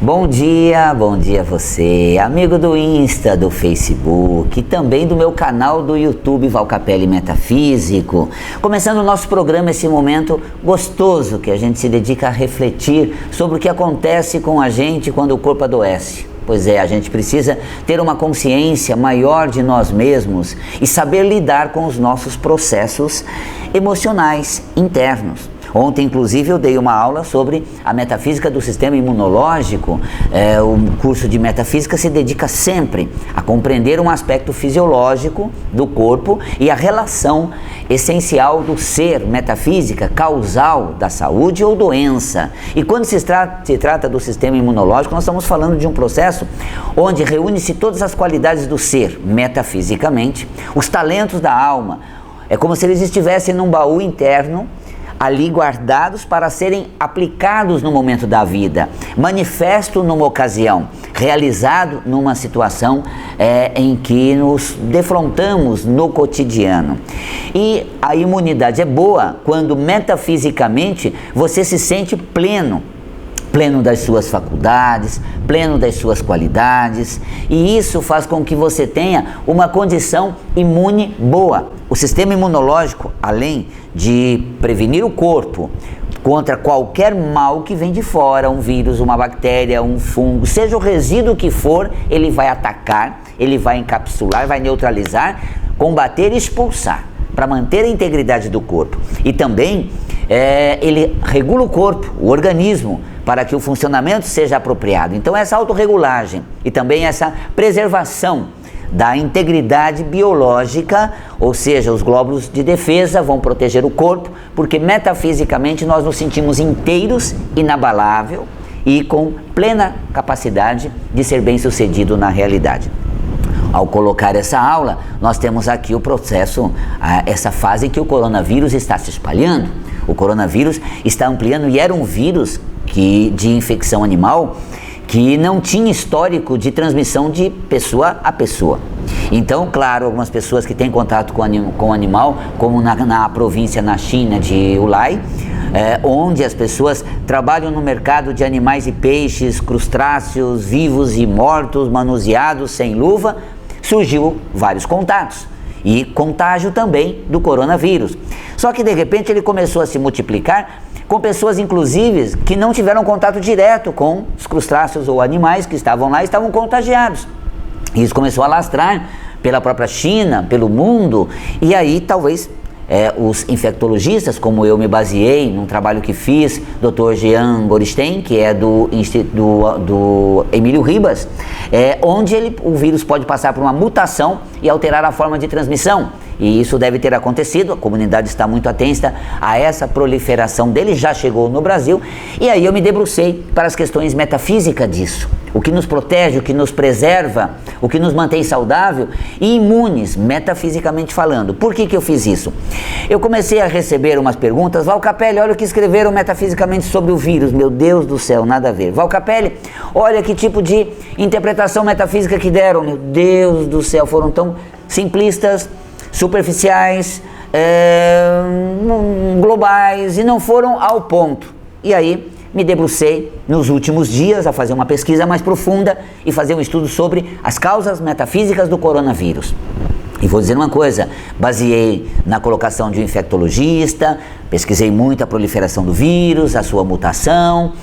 Bom dia você, amigo do Insta, do Facebook, também do meu canal do YouTube Val Capelli Metafísico. Começando o nosso programa, esse momento gostoso que a gente se dedica a refletir sobre o que acontece com a gente quando o corpo adoece. Pois é, a gente precisa ter uma consciência maior de nós mesmos e saber lidar com os nossos processos emocionais internos. Ontem, inclusive, eu dei uma aula sobre a metafísica do sistema imunológico. O curso de metafísica se dedica sempre a compreender um aspecto fisiológico do corpo e a relação essencial do ser, metafísica, causal da saúde ou doença. E quando se trata do sistema imunológico, nós estamos falando de um processo onde reúne-se todas as qualidades do ser, metafisicamente, os talentos da alma. É como se eles estivessem num baú interno, ali guardados para serem aplicados no momento da vida, manifesto numa ocasião, realizado numa situação em que nos defrontamos no cotidiano. E a imunidade é boa quando metafisicamente você se sente pleno das suas faculdades, pleno das suas qualidades, e isso faz com que você tenha uma condição imune boa. O sistema imunológico, além de prevenir o corpo contra qualquer mal que vem de fora, um vírus, uma bactéria, um fungo, seja o resíduo que for, ele vai atacar, ele vai encapsular, vai neutralizar, combater e expulsar, para manter a integridade do corpo. E também ele regula o corpo, o organismo, para que o funcionamento seja apropriado. Então essa autorregulagem e também essa preservação da integridade biológica, ou seja, os glóbulos de defesa vão proteger o corpo, porque metafisicamente nós nos sentimos inteiros, inabalável e com plena capacidade de ser bem-sucedido na realidade. Ao colocar essa aula, nós temos aqui o processo, essa fase que o coronavírus está se espalhando. O coronavírus está ampliando e era um vírus de infecção animal que não tinha histórico de transmissão de pessoa a pessoa. Então, claro, algumas pessoas que têm contato com o animal, como na província na China de Hubei, onde as pessoas trabalham no mercado de animais e peixes, crustáceos vivos e mortos, manuseados sem luva, surgiu vários contatos e contágio também do coronavírus. Só que de repente ele começou a se multiplicar com pessoas inclusive que não tiveram contato direto com os crustáceos ou animais que estavam lá e estavam contagiados. E isso começou a alastrar pela própria China, pelo mundo, e aí talvez os infectologistas, como eu me baseei num trabalho que fiz, Dr. Jean Gorenstein, que é do Emílio Ribas, onde o vírus pode passar por uma mutação e alterar a forma de transmissão. E isso deve ter acontecido, a comunidade está muito atenta a essa proliferação dele, já chegou no Brasil, e aí eu me debrucei para as questões metafísicas disso. O que nos protege, o que nos preserva, o que nos mantém saudável e imunes, metafisicamente falando. Por que eu fiz isso? Eu comecei a receber umas perguntas. Val Capelli, olha o que escreveram metafisicamente sobre o vírus. Meu Deus do céu, nada a ver. Val Capelli, olha que tipo de interpretação metafísica que deram. Meu Deus do céu, foram tão simplistas, superficiais, globais e não foram ao ponto. E aí me debrucei nos últimos dias a fazer uma pesquisa mais profunda e fazer um estudo sobre as causas metafísicas do coronavírus. E vou dizer uma coisa, baseei na colocação de um infectologista, pesquisei muito a proliferação do vírus, a sua mutação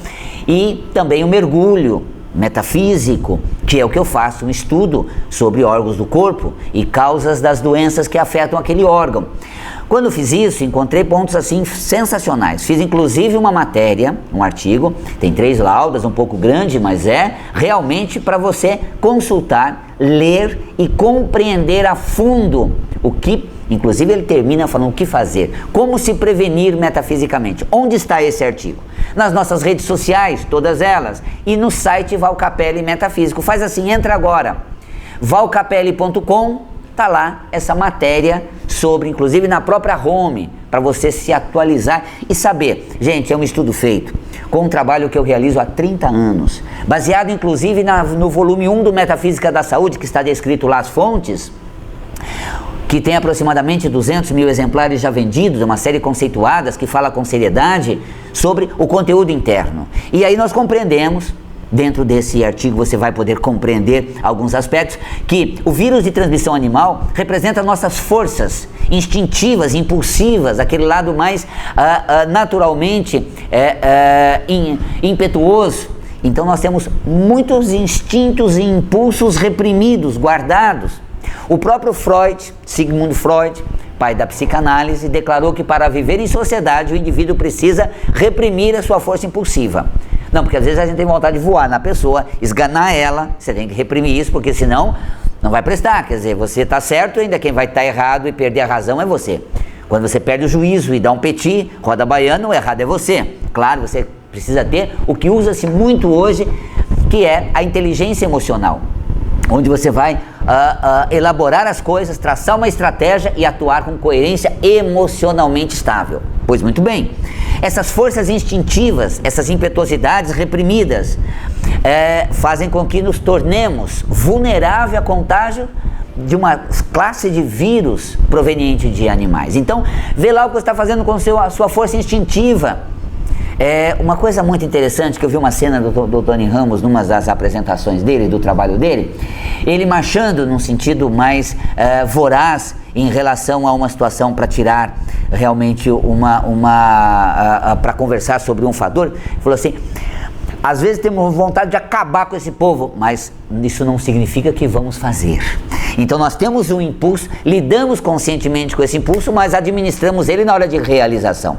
e também o mergulho metafísico, que é o que eu faço, um estudo sobre órgãos do corpo e causas das doenças que afetam aquele órgão. Quando fiz isso, encontrei pontos assim sensacionais. Fiz inclusive uma matéria, um artigo, tem 3 laudas, um pouco grande, mas é realmente para você consultar, ler e compreender a fundo o que, inclusive ele termina falando o que fazer, como se prevenir metafisicamente. Onde está esse artigo? Nas nossas redes sociais, todas elas, e no site Val Capelli Metafísico. Faz assim, entra agora, valcapelli.com, tá lá essa matéria sobre, inclusive na própria home, para você se atualizar e saber. Gente, é um estudo feito com um trabalho que eu realizo há 30 anos, baseado inclusive no volume 1 do Metafísica da Saúde, que está descrito lá as fontes, que tem aproximadamente 200 mil exemplares já vendidos, uma série conceituadas que fala com seriedade sobre o conteúdo interno. E aí nós compreendemos Dentro desse artigo você vai poder compreender alguns aspectos, que o vírus de transmissão animal representa nossas forças instintivas, impulsivas, aquele lado mais naturalmente impetuoso. Então nós temos muitos instintos e impulsos reprimidos, guardados. O próprio Freud, Sigmund Freud, pai da psicanálise, declarou que para viver em sociedade o indivíduo precisa reprimir a sua força impulsiva. Não, porque às vezes a gente tem vontade de voar na pessoa, esganar ela, você tem que reprimir isso, porque senão não vai prestar. Quer dizer, você está certo, ainda quem vai estar errado e perder a razão é você. Quando você perde o juízo e dá um petit, roda baiano, o errado é você. Claro, você precisa ter o que usa-se muito hoje, que é a inteligência emocional, onde você vai elaborar as coisas, traçar uma estratégia e atuar com coerência emocionalmente estável. Pois muito bem, essas forças instintivas, essas impetuosidades reprimidas fazem com que nos tornemos vulneráveis a contágio de uma classe de vírus proveniente de animais. Então, vê lá o que você está fazendo com a sua força instintiva. Uma coisa muito interessante, que eu vi uma cena do Tony Ramos numa das apresentações dele, do trabalho dele, ele marchando num sentido mais voraz em relação a uma situação para tirar realmente para conversar sobre um fator. Ele falou assim: às vezes temos vontade de acabar com esse povo, mas isso não significa que vamos fazer. Então nós temos um impulso, lidamos conscientemente com esse impulso, mas administramos ele na hora de realização.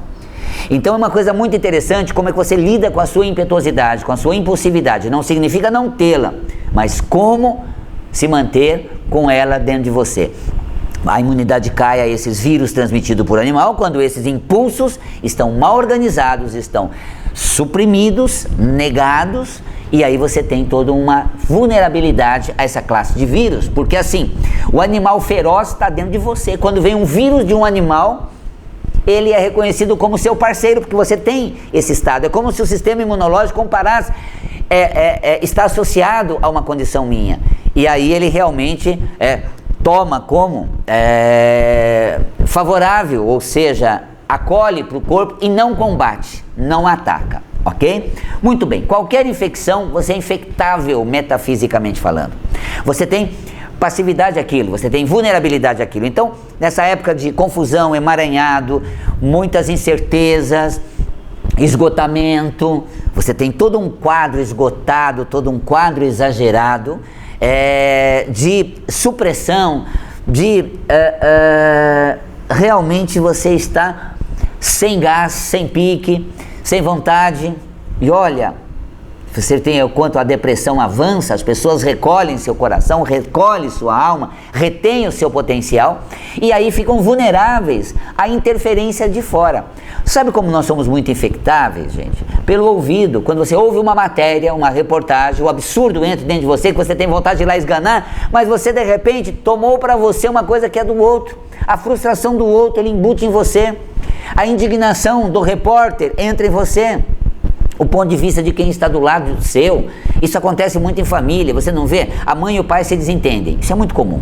Então é uma coisa muito interessante como é que você lida com a sua impetuosidade, com a sua impulsividade. Não significa não tê-la, mas como se manter com ela dentro de você. A imunidade cai a esses vírus transmitidos por animal quando esses impulsos estão mal organizados, estão suprimidos, negados, e aí você tem toda uma vulnerabilidade a essa classe de vírus, porque assim, o animal feroz está dentro de você. Quando vem um vírus de um animal, ele é reconhecido como seu parceiro, porque você tem esse estado. É como se o sistema imunológico comparasse, está associado a uma condição minha. E aí ele realmente toma como favorável, ou seja, acolhe para o corpo e não combate, não ataca, ok? Muito bem, qualquer infecção, você é infectável metafisicamente falando. Você tem passividade àquilo, você tem vulnerabilidade àquilo. Então, nessa época de confusão, emaranhado, muitas incertezas, esgotamento, você tem todo um quadro esgotado, todo um quadro exagerado de supressão, realmente você está sem gás, sem pique, sem vontade. E olha, você tem o quanto a depressão avança, as pessoas recolhem seu coração, recolhem sua alma, retêm o seu potencial e aí ficam vulneráveis à interferência de fora. Sabe como nós somos muito infectáveis, gente? Pelo ouvido. Quando você ouve uma matéria, uma reportagem, o absurdo entra dentro de você, que você tem vontade de ir lá esganar, mas você de repente tomou para você uma coisa que é do outro. A frustração do outro, ele embute em você. A indignação do repórter entra em você. O ponto de vista de quem está do lado seu, isso acontece muito em família, você não vê? A mãe e o pai se desentendem, isso é muito comum.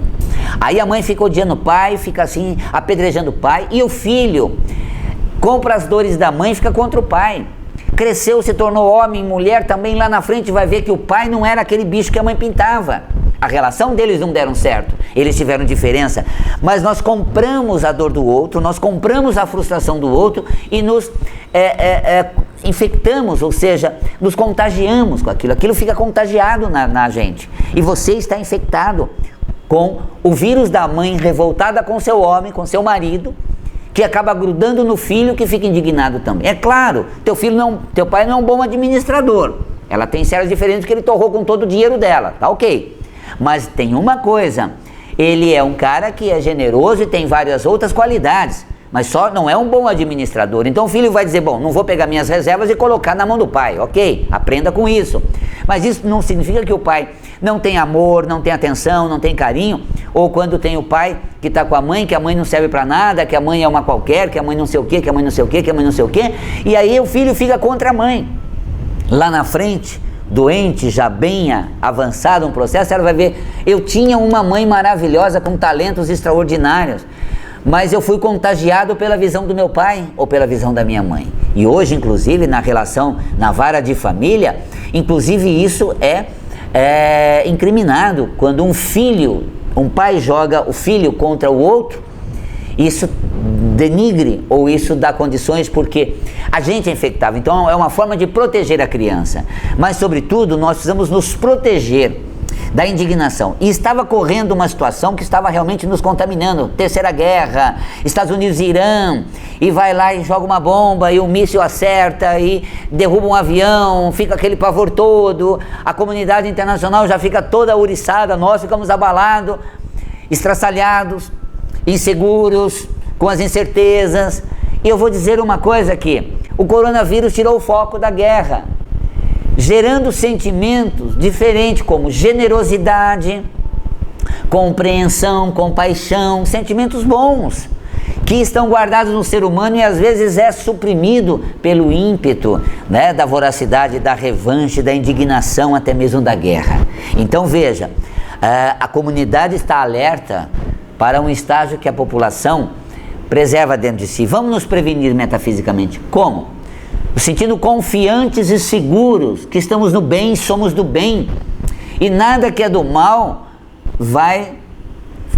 Aí a mãe fica odiando o pai, fica assim, apedrejando o pai, e o filho compra as dores da mãe e fica contra o pai. Cresceu, se tornou homem, mulher, também lá na frente vai ver que o pai não era aquele bicho que a mãe pintava. A relação deles não deram certo, eles tiveram diferença, mas nós compramos a dor do outro, nós compramos a frustração do outro e nos infectamos, ou seja, nos contagiamos com aquilo, aquilo fica contagiado na gente, e você está infectado com o vírus da mãe revoltada com seu homem, com seu marido, que acaba grudando no filho, que fica indignado também. É claro, teu pai não é um bom administrador, ela tem sérias diferenças porque ele torrou com todo o dinheiro dela, tá ok. Mas tem uma coisa, ele é um cara que é generoso e tem várias outras qualidades, mas só não é um bom administrador. Então o filho vai dizer, bom, não vou pegar minhas reservas e colocar na mão do pai, ok, aprenda com isso. Mas isso não significa que o pai não tem amor, não tem atenção, não tem carinho, ou quando tem o pai que está com a mãe, que a mãe não serve para nada, que a mãe é uma qualquer, que a mãe não sei o que, que a mãe não sei o que, que a mãe não sei o que, e aí o filho fica contra a mãe. Lá na frente, doente, já bem avançado um processo, ela vai ver, eu tinha uma mãe maravilhosa com talentos extraordinários, mas eu fui contagiado pela visão do meu pai ou pela visão da minha mãe. E hoje, inclusive, na relação, na vara de família, Inclusive isso é incriminado quando um pai joga o filho contra o outro. Isso denigre ou isso dá condições porque a gente é infectável. Então é uma forma de proteger a criança. Mas, sobretudo, nós precisamos nos proteger da indignação. E estava correndo uma situação que estava realmente nos contaminando. Terceira Guerra, Estados Unidos e Irã, e vai lá e joga uma bomba, e o míssil acerta, e derruba um avião, fica aquele pavor todo, a comunidade internacional já fica toda ouriçada, nós ficamos abalados, estraçalhados, inseguros, com as incertezas. E eu vou dizer uma coisa aqui, o coronavírus tirou o foco da guerra, gerando sentimentos diferentes como generosidade, compreensão, compaixão, sentimentos bons que estão guardados no ser humano e às vezes é suprimido pelo ímpeto, né, da voracidade, da revanche, da indignação, até mesmo da guerra. Então veja, a comunidade está alerta para um estágio que a população preserva dentro de si. Vamos nos prevenir metafisicamente. Como? Nos sentindo confiantes e seguros que estamos no bem, somos do bem, e nada que é do mal vai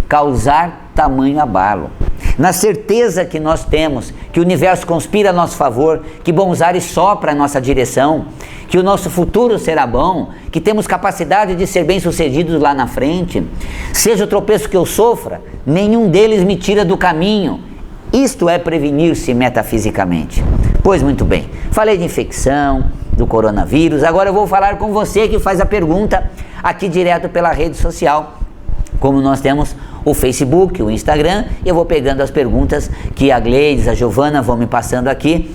causar tamanho abalo. Na certeza que nós temos que o universo conspira a nosso favor, que bons ares sopram a nossa direção, que o nosso futuro será bom, que temos capacidade de ser bem-sucedidos lá na frente. Seja o tropeço que eu sofra, nenhum deles me tira do caminho. Isto é prevenir-se metafisicamente. Pois muito bem, falei de infecção, do coronavírus, agora eu vou falar com você que faz a pergunta aqui direto pela rede social. Como nós temos o Facebook, o Instagram, eu vou pegando as perguntas que a Gleides, a Giovana vão me passando aqui,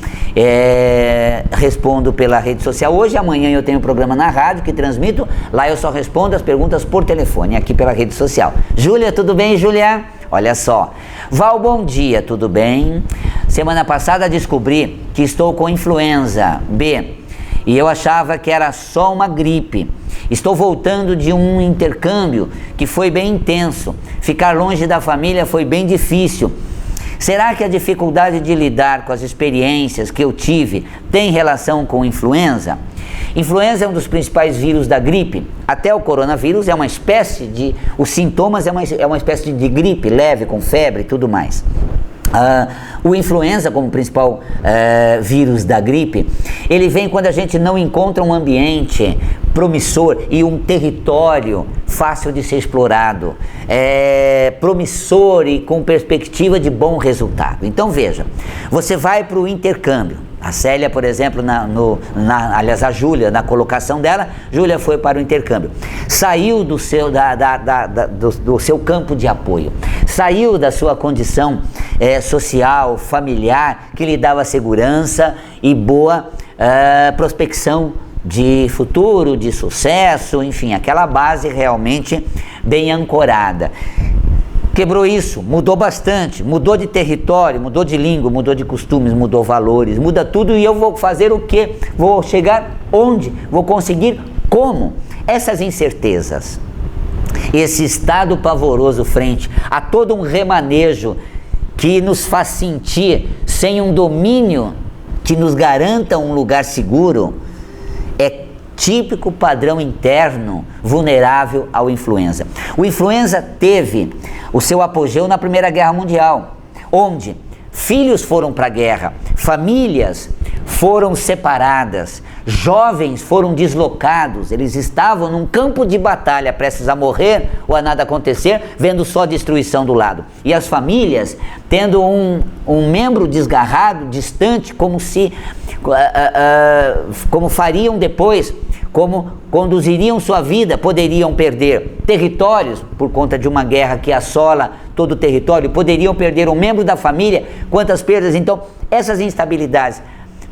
respondo pela rede social. Hoje, amanhã eu tenho um programa na rádio que transmito, lá eu só respondo as perguntas por telefone, aqui pela rede social. Júlia, tudo bem, Júlia? Olha só. Val, bom dia, tudo bem? Semana passada descobri que estou com influenza B e eu achava que era só uma gripe. Estou voltando de um intercâmbio que foi bem intenso. Ficar longe da família foi bem difícil. Será que a dificuldade de lidar com as experiências que eu tive tem relação com influenza? Influenza é um dos principais vírus da gripe. Até o coronavírus é uma espécie de... Os sintomas é uma espécie de gripe leve, com febre e tudo mais. O influenza, como principal vírus da gripe, ele vem quando a gente não encontra um ambiente promissor e um território fácil de ser explorado, promissor e com perspectiva de bom resultado. Então veja, você vai para o intercâmbio. A Célia, por exemplo, aliás, a Júlia, na colocação dela, Júlia foi para o intercâmbio. Saiu do seu campo de apoio, saiu da sua condição social, familiar, que lhe dava segurança e boa prospecção de futuro, de sucesso, enfim, aquela base realmente bem ancorada. Quebrou isso, mudou bastante, mudou de território, mudou de língua, mudou de costumes, mudou valores, muda tudo e eu vou fazer o quê? Vou chegar onde? Vou conseguir como? Essas incertezas, esse estado pavoroso frente a todo um remanejo que nos faz sentir sem um domínio que nos garanta um lugar seguro, é típico padrão interno vulnerável ao influenza. O influenza teve o seu apogeu na Primeira Guerra Mundial, onde filhos foram para a guerra, famílias foram separadas, jovens foram deslocados, eles estavam num campo de batalha prestes a morrer ou a nada acontecer, vendo só destruição do lado. E as famílias tendo um membro desgarrado, distante, como fariam depois, como conduziriam sua vida, poderiam perder territórios por conta de uma guerra que assola todo o território, poderiam perder um membro da família, quantas perdas. Então, essas instabilidades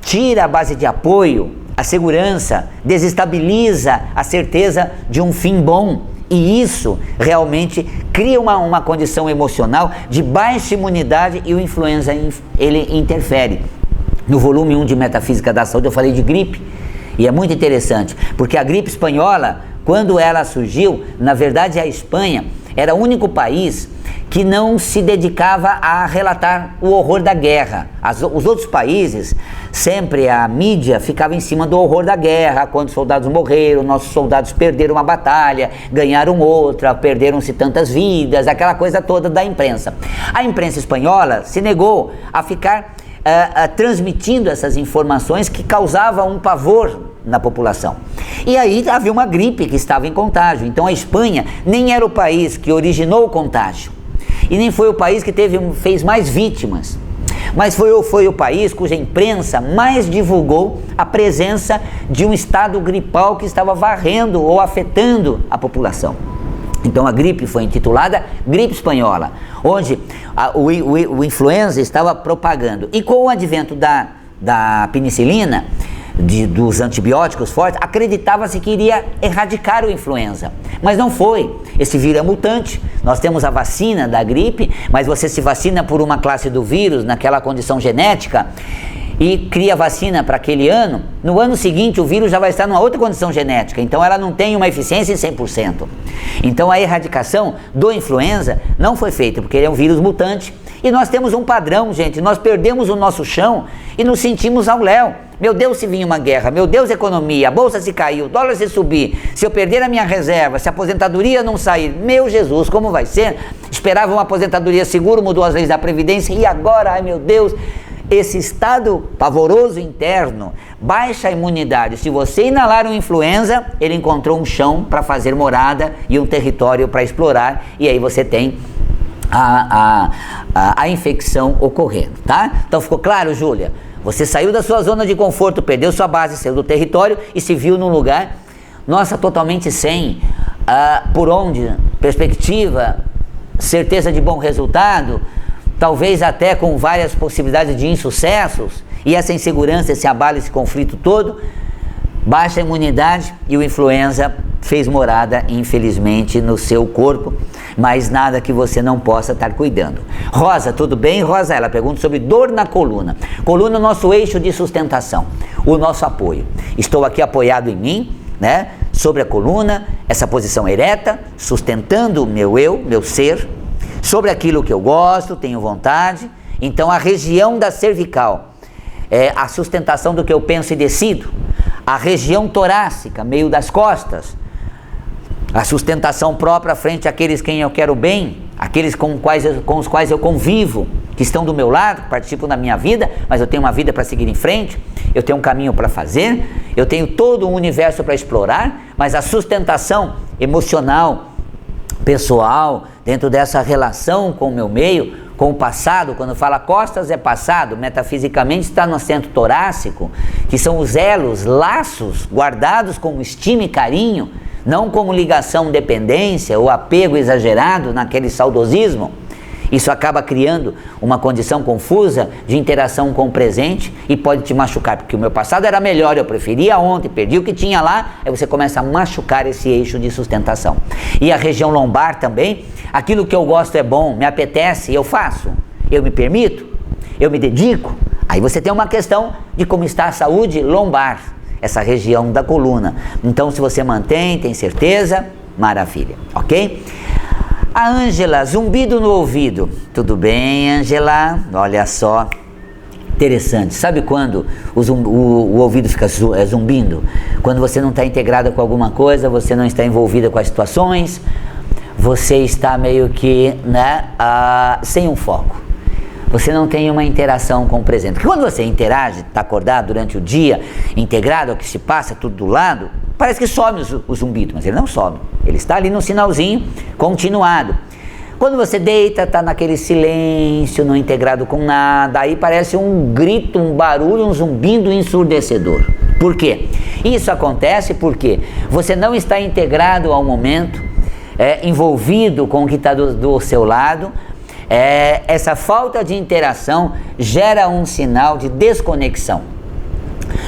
tira a base de apoio, a segurança, desestabiliza a certeza de um fim bom. E isso realmente cria uma condição emocional de baixa imunidade e o influenza ele interfere. No volume 1 de Metafísica da Saúde eu falei de gripe e é muito interessante, porque a gripe espanhola, quando ela surgiu, na verdade a Espanha era o único país que não se dedicava a relatar o horror da guerra. Os outros países, sempre a mídia ficava em cima do horror da guerra, quando soldados morreram, nossos soldados perderam uma batalha, ganharam outra, perderam-se tantas vidas, aquela coisa toda da imprensa. A imprensa espanhola se negou a ficar transmitindo essas informações que causavam um pavor na população. E aí havia uma gripe que estava em contágio. Então a Espanha nem era o país que originou o contágio e nem foi o país que fez mais vítimas, mas foi o país cuja imprensa mais divulgou a presença de um estado gripal que estava varrendo ou afetando a população. Então a gripe foi intitulada gripe espanhola, onde o influenza estava propagando. E com o advento da penicilina, dos antibióticos fortes, acreditava-se que iria erradicar o influenza, mas não foi. Esse vírus é mutante. Nós temos a vacina da gripe, mas você se vacina por uma classe do vírus, naquela condição genética, e cria vacina para aquele ano, no ano seguinte o vírus já vai estar numa outra condição genética, então ela não tem uma eficiência em 100%. Então a erradicação do influenza não foi feita, porque ele é um vírus mutante, e nós temos um padrão, gente, nós perdemos o nosso chão e nos sentimos ao léu. Meu Deus, se vinha uma guerra, meu Deus, economia, a bolsa se caiu, o dólar se subir, se eu perder a minha reserva, se a aposentadoria não sair, meu Jesus, como vai ser? Esperava uma aposentadoria segura, mudou as leis da Previdência e agora, ai meu Deus, esse estado pavoroso interno, baixa imunidade. Se você inalar um influenza, ele encontrou um chão para fazer morada e um território para explorar, e aí você tem a infecção ocorrendo, tá? Então ficou claro, Júlia? Você saiu da sua zona de conforto, perdeu sua base, saiu do território e se viu num lugar, nossa, totalmente sem, por onde, perspectiva, certeza de bom resultado, talvez até com várias possibilidades de insucessos, e essa insegurança, esse abalo, esse conflito todo, baixa imunidade e o influenza fez morada, infelizmente, no seu corpo, mas nada que você não possa estar cuidando. Rosa, tudo bem? Rosa, ela pergunta sobre dor na coluna. Coluna é o nosso eixo de sustentação, o nosso apoio. Estou aqui apoiado em mim, né? Sobre a coluna, essa posição ereta, sustentando o meu eu, meu ser, sobre aquilo que eu gosto, tenho vontade. Então a região da cervical é a sustentação do que eu penso e decido. A região torácica, meio das costas, a sustentação própria frente àqueles quem eu quero bem, aqueles com os quais eu convivo, que estão do meu lado, que participam da minha vida, mas eu tenho uma vida para seguir em frente, eu tenho um caminho para fazer, eu tenho todo um universo para explorar, mas a sustentação emocional, pessoal, dentro dessa relação com o meu meio, com o passado, quando fala costas é passado, metafisicamente está no centro torácico, que são os elos, laços guardados com estima e carinho, não como ligação, dependência ou apego exagerado naquele saudosismo. Isso acaba criando uma condição confusa de interação com o presente e pode te machucar, porque o meu passado era melhor, eu preferia ontem, perdi o que tinha lá, aí você começa a machucar esse eixo de sustentação. E a região lombar também, aquilo que eu gosto é bom, me apetece, eu faço, eu me permito, eu me dedico, aí você tem uma questão de como está a saúde lombar, essa região da coluna. Então se você mantém, tem certeza, maravilha, ok? A Ângela, zumbido no ouvido. Tudo bem, Ângela? Olha só, interessante. Sabe quando o ouvido fica zumbindo? Quando você não está integrada com alguma coisa, você não está envolvida com as situações, você está meio que, né, sem um foco. Você não tem uma interação com o presente. Porque quando você interage, está acordado durante o dia, integrado ao que se passa, tudo do lado, parece que some o zumbido, mas ele não some. Ele está ali no sinalzinho continuado. Quando você deita, está naquele silêncio, não integrado com nada, aí parece um grito, um barulho, um zumbido ensurdecedor. Por quê? Isso acontece porque você não está integrado ao momento, envolvido com o que está do seu lado. Essa falta de interação gera um sinal de desconexão.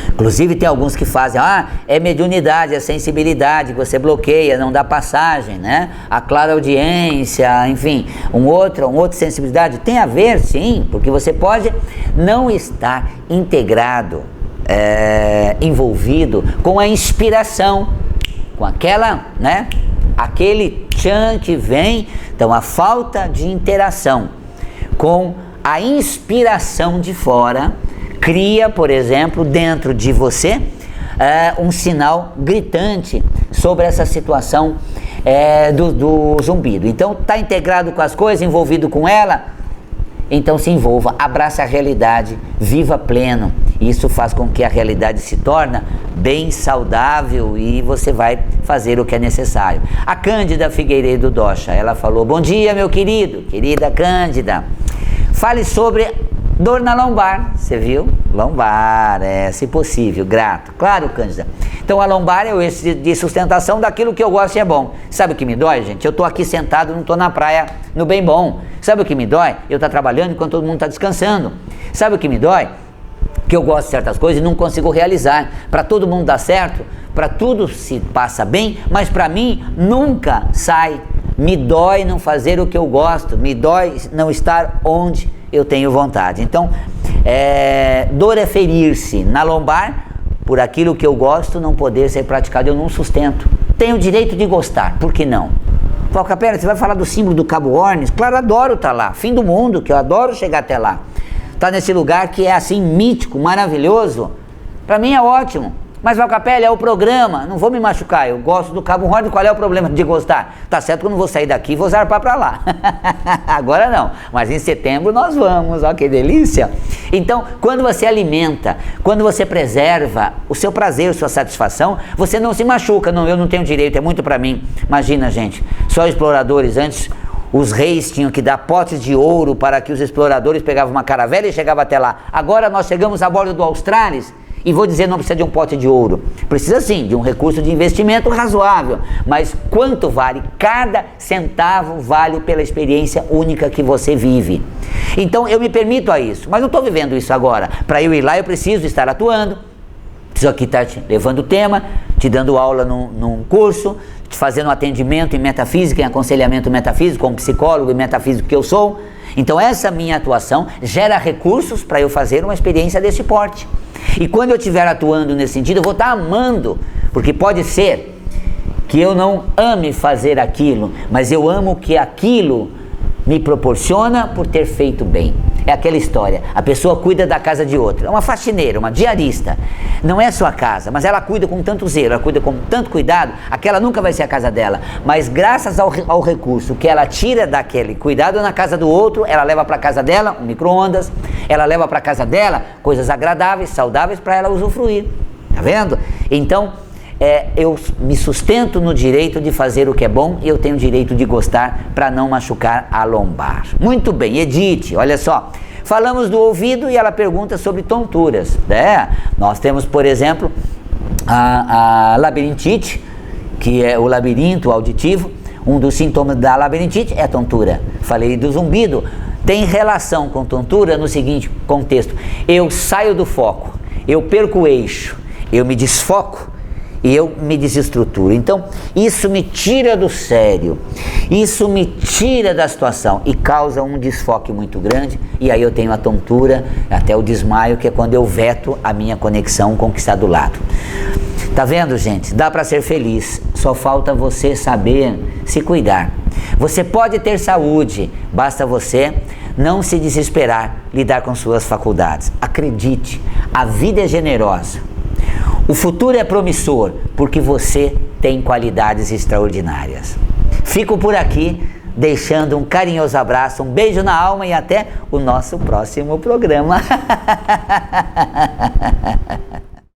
Inclusive tem alguns que fazem, é mediunidade, é sensibilidade, que você bloqueia, não dá passagem, né? A clara audiência, enfim, um outro sensibilidade. Tem a ver, sim, porque você pode não estar integrado, envolvido com a inspiração, com aquela, né? Aquele tchan que vem. Então a falta de interação com a inspiração de fora cria, por exemplo, dentro de você um sinal gritante sobre essa situação do zumbido. Então está integrado com as coisas, envolvido com ela, então se envolva, abraça a realidade, viva pleno. Isso faz com que a realidade se torne bem saudável e você vai fazer o que é necessário. A Cândida Figueiredo Docha, ela falou: bom dia, meu querido, querida Cândida, fale sobre dor na lombar. Você viu? Lombar, se possível, grato. Claro, Cândida. Então a lombar é o eixo de sustentação daquilo que eu gosto e é bom. Sabe o que me dói, gente? Eu tô aqui sentado, não tô na praia no bem bom. Sabe o que me dói? Eu tô trabalhando enquanto todo mundo tá descansando. Sabe o que me dói? Que eu gosto de certas coisas e não consigo realizar. Para todo mundo dar certo, para tudo se passa bem, mas para mim nunca sai. Me dói não fazer o que eu gosto, me dói não estar onde eu tenho vontade. Então, dor é ferir-se na lombar por aquilo que eu gosto não poder ser praticado, eu não sustento. Tenho o direito de gostar, por que não? Val Capela, você vai falar do símbolo do Cabo Hornos? Claro, adoro estar lá, fim do mundo, que eu adoro chegar até lá. Tá nesse lugar que é assim mítico, maravilhoso, para mim é ótimo. Mas Val Capela, é o programa, não vou me machucar, eu gosto do Cabo Hornos, qual é o problema de gostar? Tá certo que eu não vou sair daqui e vou zarpar para lá. Agora não, mas em setembro nós vamos, ó que delícia. Então, quando você alimenta, quando você preserva o seu prazer, a sua satisfação, você não se machuca. Não, eu não tenho direito, é muito para mim. Imagina, gente, só exploradores antes. Os reis tinham que dar potes de ouro para que os exploradores pegavam uma caravela e chegavam até lá. Agora nós chegamos a bordo do Australis e vou dizer, não precisa de um pote de ouro. Precisa sim de um recurso de investimento razoável. Mas quanto vale? Cada centavo vale pela experiência única que você vive. Então eu me permito a isso, mas não estou vivendo isso agora. Para eu ir lá eu preciso estar atuando. Preciso aqui estar te levando o tema, te dando aula num curso, te fazendo um atendimento em metafísica, em aconselhamento metafísico, como psicólogo e metafísico que eu sou. Então essa minha atuação gera recursos para eu fazer uma experiência desse porte. E quando eu estiver atuando nesse sentido, eu vou estar amando, porque pode ser que eu não ame fazer aquilo, mas eu amo que aquilo me proporciona por ter feito bem. É aquela história, a pessoa cuida da casa de outra, é uma faxineira, uma diarista, não é sua casa, mas ela cuida com tanto zelo, ela cuida com tanto cuidado, aquela nunca vai ser a casa dela, mas graças ao recurso que ela tira daquele cuidado na casa do outro, ela leva para casa dela um micro-ondas, ela leva para casa dela coisas agradáveis, saudáveis para ela usufruir, tá vendo? Então, eu me sustento no direito de fazer o que é bom e eu tenho o direito de gostar para não machucar a lombar. Muito bem, Edith, olha só, falamos do ouvido e ela pergunta sobre tonturas, nós temos, por exemplo, a labirintite, que é o labirinto auditivo. Um dos sintomas da labirintite é a tontura. Falei do zumbido, tem relação com tontura no seguinte contexto: eu saio do foco, eu perco o eixo, eu me desfoco e eu me desestruturo. Então, isso me tira do sério, isso me tira da situação e causa um desfoque muito grande, e aí eu tenho a tontura, até o desmaio, que é quando eu veto a minha conexão com o que está do lado. Tá vendo, gente? Dá para ser feliz, só falta você saber se cuidar. Você pode ter saúde, basta você não se desesperar, lidar com suas faculdades. Acredite, a vida é generosa. O futuro é promissor, porque você tem qualidades extraordinárias. Fico por aqui, deixando um carinhoso abraço, um beijo na alma e até o nosso próximo programa.